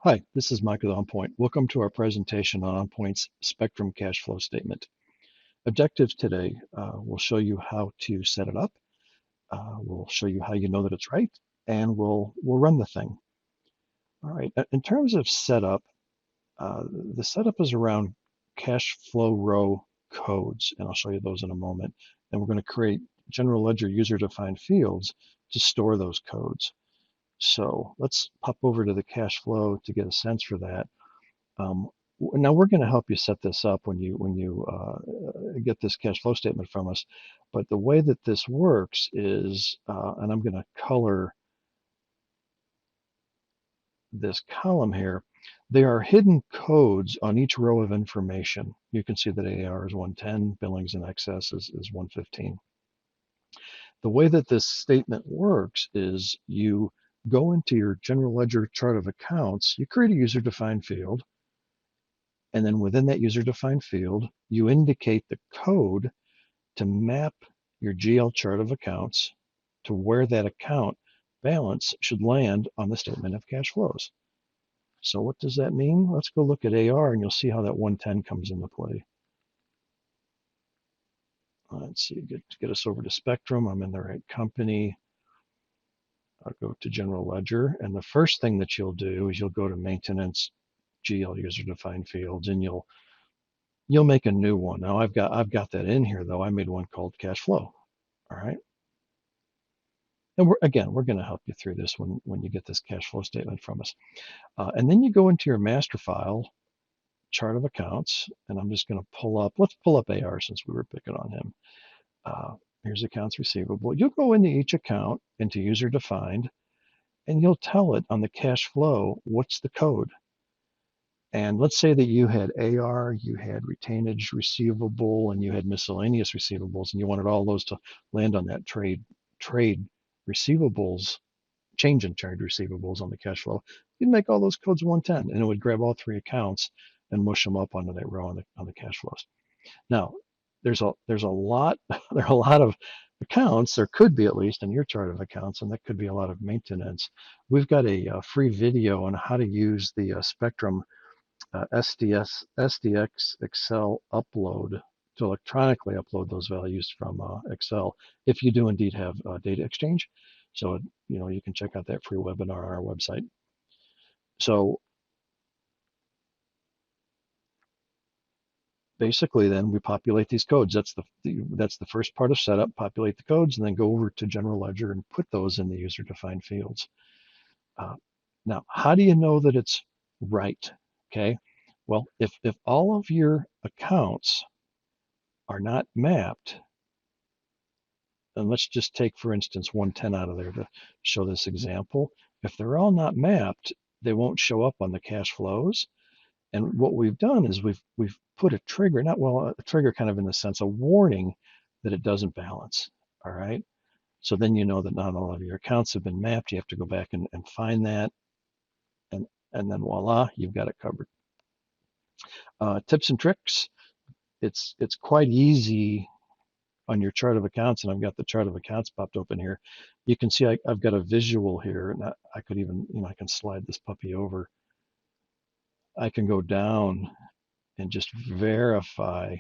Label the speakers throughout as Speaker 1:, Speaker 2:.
Speaker 1: Hi, this is Mike with OnPoint. Welcome to our presentation on OnPoint's Spectrum Cash Flow Statement. Objectives today, we'll show you how to set it up. We'll show you how you know that it's right, and we'll run the thing. All right, in terms of setup, the setup is around cash flow row codes, and I'll show you those in a moment. And we're going to create general ledger user-defined fields to store those codes. So let's pop over to the cash flow to get a sense for that. Now we're going to help you set this up when you get this cash flow statement from us. But the way that this works is, and I'm going to color this column here, there are hidden codes on each row of information. You can see that AR is 110, billings in excess is 115. The way that this statement works is you go into your general ledger chart of accounts, you create a user-defined field, and then within that user-defined field, you indicate the code to map your GL chart of accounts to where that account balance should land on the statement of cash flows. So what does that mean? Let's go look at AR and you'll see how that 110 comes into play. Let's see, get us over to Spectrum. I'm in the right company. I'll go to General Ledger. And the first thing that you'll do is you'll go to Maintenance, GL User-Defined Fields, and you'll make a new one. Now I've got that in here though. I made one called Cash Flow. All right. And we're going to help you through this when you get this cash flow statement from us. And then you go into your master file, chart of accounts, and I'm just going to let's pull up AR since we were picking on him. Here's accounts receivable. You'll go into each account, into user defined, and you'll tell it on the cash flow, what's the code? And let's say that you had AR, you had retainage receivable, and you had miscellaneous receivables, and you wanted all those to land on that trade receivables, change in trade receivables on the cash flow. You'd make all those codes 110, and it would grab all three accounts and mush them up onto that row on the cash flows. Now, there's a lot there are a lot of accounts. There could be, at least in your chart of accounts, and that could be a lot of maintenance. We've got a free video on how to use the Spectrum SDX Excel upload to electronically upload those values from Excel if you do indeed have data exchange. So you can check out that free webinar on our website. So basically, then we populate these codes. That's the first part of setup. Populate the codes, and then go over to General Ledger and put those in the user-defined fields. Now, how do you know that it's right? Okay. Well, if all of your accounts are not mapped, and let's just take, for instance, 110 out of there to show this example. If they're all not mapped, they won't show up on the cash flows. And what we've done is we've put a trigger, a trigger kind of in the sense, a warning that it doesn't balance. All right. So then you know that not all of your accounts have been mapped. You have to go back and find that. And then voila, you've got it covered. Tips and tricks. It's quite easy on your chart of accounts, and I've got the chart of accounts popped open here. You can see I've got a visual here, and I could even, I can slide this puppy over. I can go down and just verify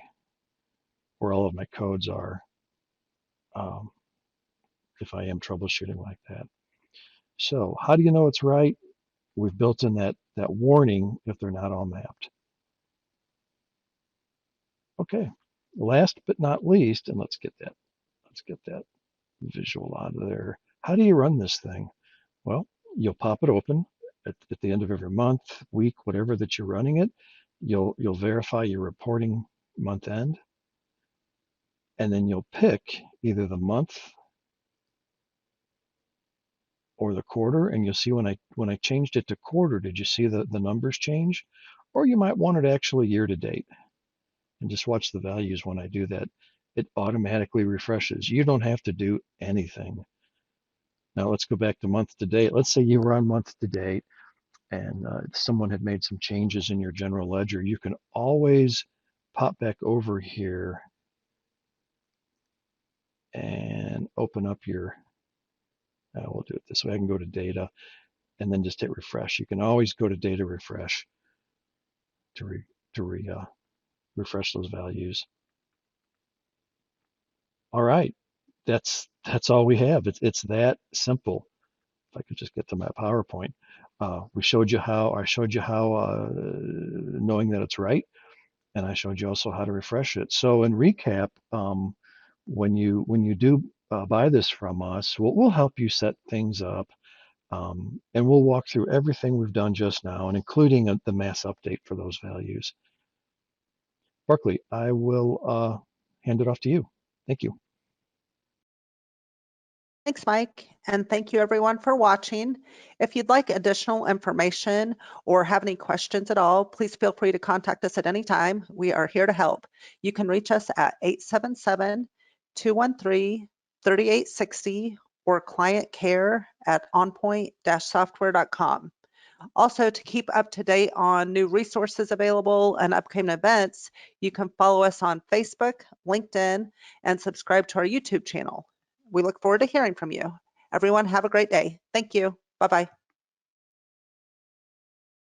Speaker 1: where all of my codes are if I am troubleshooting like that. So how do you know it's right? We've built in that warning if they're not all mapped. Okay, last but not least, and let's get that visual out of there. How do you run this thing? Well, you'll pop it open at the end of every month, week, whatever that you're running it. You'll verify your reporting month end, and then you'll pick either the month or the quarter, and you'll see when I changed it to quarter, did you see the numbers change? Or you might want it actually year to date, and just watch the values when I do that. It automatically refreshes. You don't have to do anything. Now let's go back to month to date. Let's say you were on month to date and someone had made some changes in your general ledger. You can always pop back over here and open up your, we'll do it this way. I can go to data. and then just hit refresh. You can always go to data refresh to refresh those values. All right, that's all we have. It's that simple. If I could just get to my PowerPoint. I showed you how knowing that it's right, and I showed you also how to refresh it. So in recap, when you do buy this from us, we'll help you set things up, and we'll walk through everything we've done just now, and including the mass update for those values. Barkley, I will hand it off to you. Thank you.
Speaker 2: Thanks, Mike, and thank you everyone for watching. If you'd like additional information or have any questions at all, please feel free to contact us at any time. We are here to help. You can reach us at 877-213-3860 or client care at onpoint-software.com. Also, to keep up to date on new resources available and upcoming events, you can follow us on Facebook, LinkedIn, and subscribe to our YouTube channel. We look forward to hearing from you. Everyone have a great day. Thank you. Bye-bye.